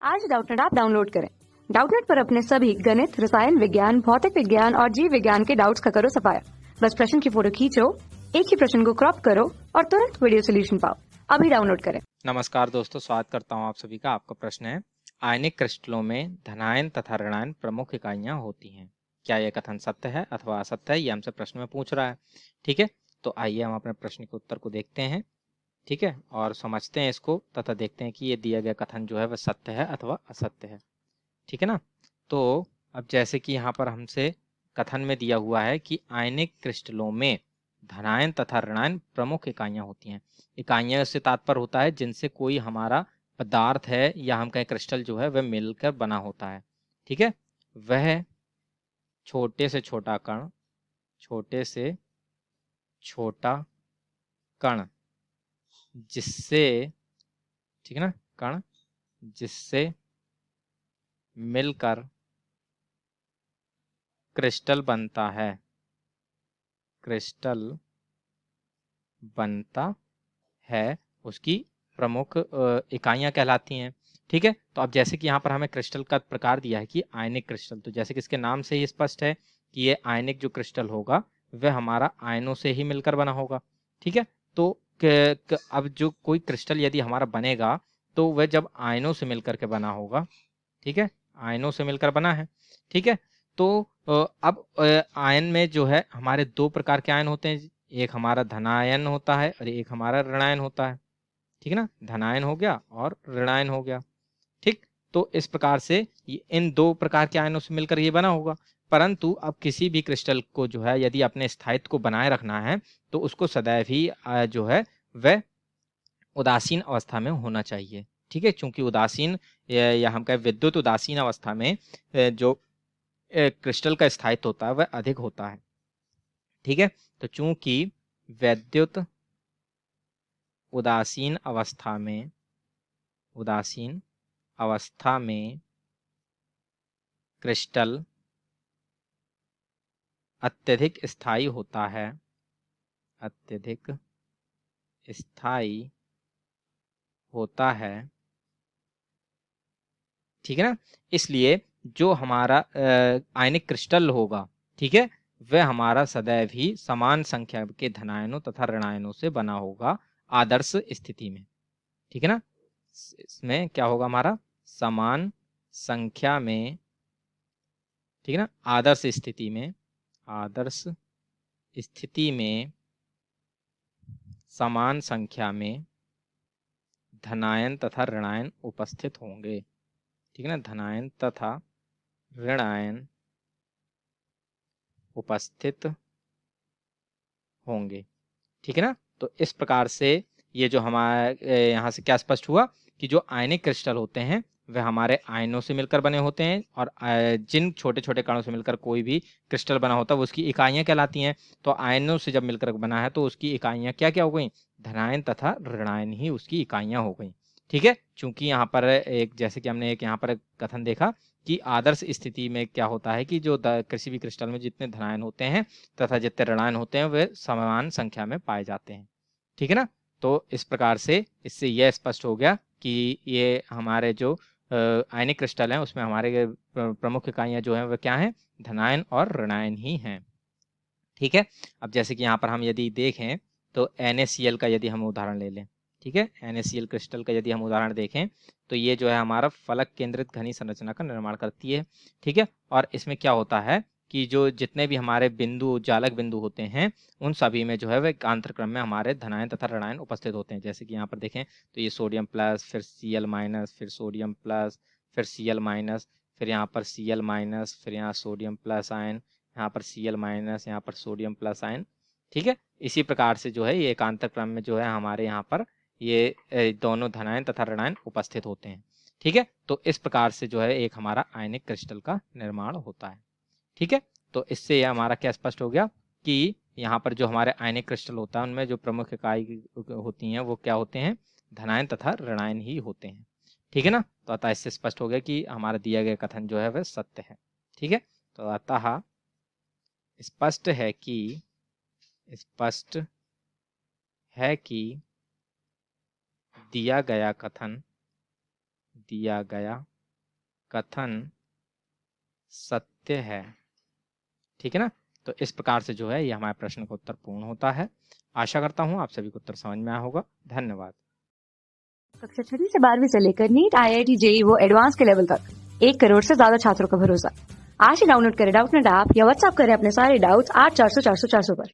आज Doubtnut app download करें। Doubtnut पर अपने सभी गणित, रसायन विज्ञान, भौतिक विज्ञान और जीव विज्ञान के डाउट्स का करो सफाया। बस प्रश्न की फोटो खींचो, एक ही प्रश्न को क्रॉप करो और तुरंत वीडियो सोल्यूशन पाओ। अभी डाउनलोड करें। नमस्कार दोस्तों, स्वागत करता हूं आप सभी का। आपका प्रश्न है, आयनिक क्रिस्टलों में धनायन तथा ऋणायन प्रमुख इकाइयां होती हैं। क्या यह कथन सत्य है अथवा असत्य है, ये हमसे प्रश्न में पूछ रहा है। ठीक है, तो आइए हम अपने प्रश्न के उत्तर को देखते हैं। ठीक है, और समझते हैं इसको तथा देखते हैं कि ये दिया गया कथन जो है वह सत्य है अथवा असत्य है। ठीक है ना। तो अब जैसे कि यहाँ पर हमसे कथन में दिया हुआ है कि आयनिक क्रिस्टलों में धनायन तथा ऋणायन प्रमुख इकाइयां होती हैं। इकाइयां से तात्पर्य होता है जिनसे कोई हमारा पदार्थ है या हम कहें क्रिस्टल जो है वह मिलकर बना होता है। ठीक है, वह छोटे से छोटा कण, छोटे से छोटा कण जिससे, ठीक है ना, कण जिससे मिलकर क्रिस्टल बनता है, क्रिस्टल बनता है, उसकी प्रमुख इकाइयां कहलाती हैं। ठीक है, तो अब जैसे कि यहाँ पर हमें क्रिस्टल का प्रकार दिया है कि आयनिक क्रिस्टल, तो जैसे कि इसके नाम से ही स्पष्ट है कि ये आयनिक जो क्रिस्टल होगा वह हमारा आयनों से ही मिलकर बना होगा। ठीक है, तो अब जो कोई क्रिस्टल यदि हमारा बनेगा तो वह जब आयनों से मिलकर के बना होगा, ठीक है, आयनों से मिलकर बना है। ठीक है, तो अब आयन में जो है हमारे दो प्रकार के आयन होते हैं, एक हमारा धनायन होता है और एक हमारा ऋणायन होता है। ठीक है ना, धनायन हो गया और ऋणायन हो गया। ठीक, तो इस प्रकार से इन दो प्रकार के आयनों से मिलकर ये बना होगा। परंतु अब किसी भी क्रिस्टल को जो है यदि अपने स्थायित्व को बनाए रखना है तो उसको सदैव ही जो है वह उदासीन अवस्था में होना चाहिए। ठीक है, चूंकि उदासीन या हम कहें विद्युत उदासीन अवस्था में जो क्रिस्टल का स्थायित्व होता है वह अधिक होता है। ठीक है, तो चूंकि विद्युत उदासीन अवस्था में, उदासीन अवस्था में क्रिस्टल अत्यधिक स्थायी होता है, अत्यधिक स्थायी होता है। ठीक है ना, इसलिए जो हमारा आयनिक क्रिस्टल होगा, ठीक है, वह हमारा सदैव ही समान संख्या के धनायनों तथा ऋणायनों से बना होगा आदर्श स्थिति में। ठीक है ना, इसमें क्या होगा हमारा समान संख्या में, ठीक है ना, आदर्श स्थिति में, आदर्श स्थिति में समान संख्या में धनायन तथा ऋणायन उपस्थित होंगे। ठीक है ना, धनायन तथा ऋणायन उपस्थित होंगे। ठीक है ना, तो इस प्रकार से ये जो हमारे यहाँ से क्या स्पष्ट हुआ कि जो आयनिक क्रिस्टल होते हैं वह हमारे आयनों से मिलकर बने होते हैं और जिन छोटे छोटे कणों से मिलकर कोई भी क्रिस्टल बना होता है वो उसकी इकाइयां कहलाती हैं। तो आयनों से जब मिलकर बना है तो उसकी इकाइयां क्या क्या हो गई, धनायन तथा ऋणायन ही उसकी इकाइयां हो गई। ठीक है, चूंकि यहाँ पर एक, जैसे कि हमने एक यहाँ पर कथन देखा कि आदर्श स्थिति में क्या होता है कि जो किसी भी क्रिस्टल में जितने धनायन होते हैं तथा जितने ऋणायन होते हैं वे समान संख्या में पाए जाते हैं। ठीक है ना, तो इस प्रकार से इससे यह स्पष्ट हो गया कि ये हमारे जो आयनिक क्रिस्टल हैं उसमें हमारे प्रमुख इकाइयां जो हैं वह क्या हैं, धनायन और ऋणायन ही हैं। ठीक है, अब जैसे कि यहाँ पर हम यदि देखें तो NaCl का यदि हम उदाहरण ले लें, ठीक है, NaCl क्रिस्टल का यदि हम उदाहरण देखें तो ये जो है हमारा फलक केंद्रित घनी संरचना का निर्माण करती है। ठीक है, और इसमें क्या होता है कि जो जितने भी हमारे बिंदु, जालक बिंदु होते हैं उन सभी में जो है वह एकांतर क्रम में हमारे धनायन तथा ऋणायन उपस्थित होते हैं। जैसे कि यहाँ पर देखें तो ये सोडियम प्लस, फिर Cl माइनस, फिर सोडियम प्लस, फिर Cl माइनस, फिर यहाँ पर Cl माइनस, फिर यहाँ सोडियम प्लस आयन, यहाँ पर Cl माइनस, यहाँ पर सोडियम प्लस आयन। ठीक है, इसी प्रकार से जो है ये एकांतर क्रम में जो है हमारे यहाँ पर ये दोनों धनायन तथा ऋणायन उपस्थित होते हैं। ठीक है, तो इस प्रकार से जो है एक हमारा आयनिक क्रिस्टल का निर्माण होता है। ठीक है, तो इससे यह हमारा क्या स्पष्ट हो गया कि यहाँ पर जो हमारे आयनिक क्रिस्टल होता है उनमें जो प्रमुख इकाई होती हैं वो क्या होते हैं, धनायन तथा ऋणायन ही होते हैं। ठीक है ना, तो अतः इससे स्पष्ट हो गया कि हमारा दिया गया कथन जो है वह सत्य है। ठीक है, तो अतः स्पष्ट है कि, स्पष्ट है कि दिया गया कथन, दिया गया कथन सत्य है। ठीक है ना। तो इस प्रकार से जो है ये हमारे प्रश्न का उत्तर पूर्ण होता है। आशा करता हूं आप सभी को उत्तर समझ में आया होगा। धन्यवाद। कक्षा 6 से 12वीं से लेकर नीट, IIT, JEE वो एडवांस के लेवल तक 1 करोड़ से ज्यादा छात्रों का भरोसा। आज ही डाउनलोड करें डाउटनेट ऐप या व्हाट्सएप करें अपने सारे डाउट्स 8400 400 400 पर।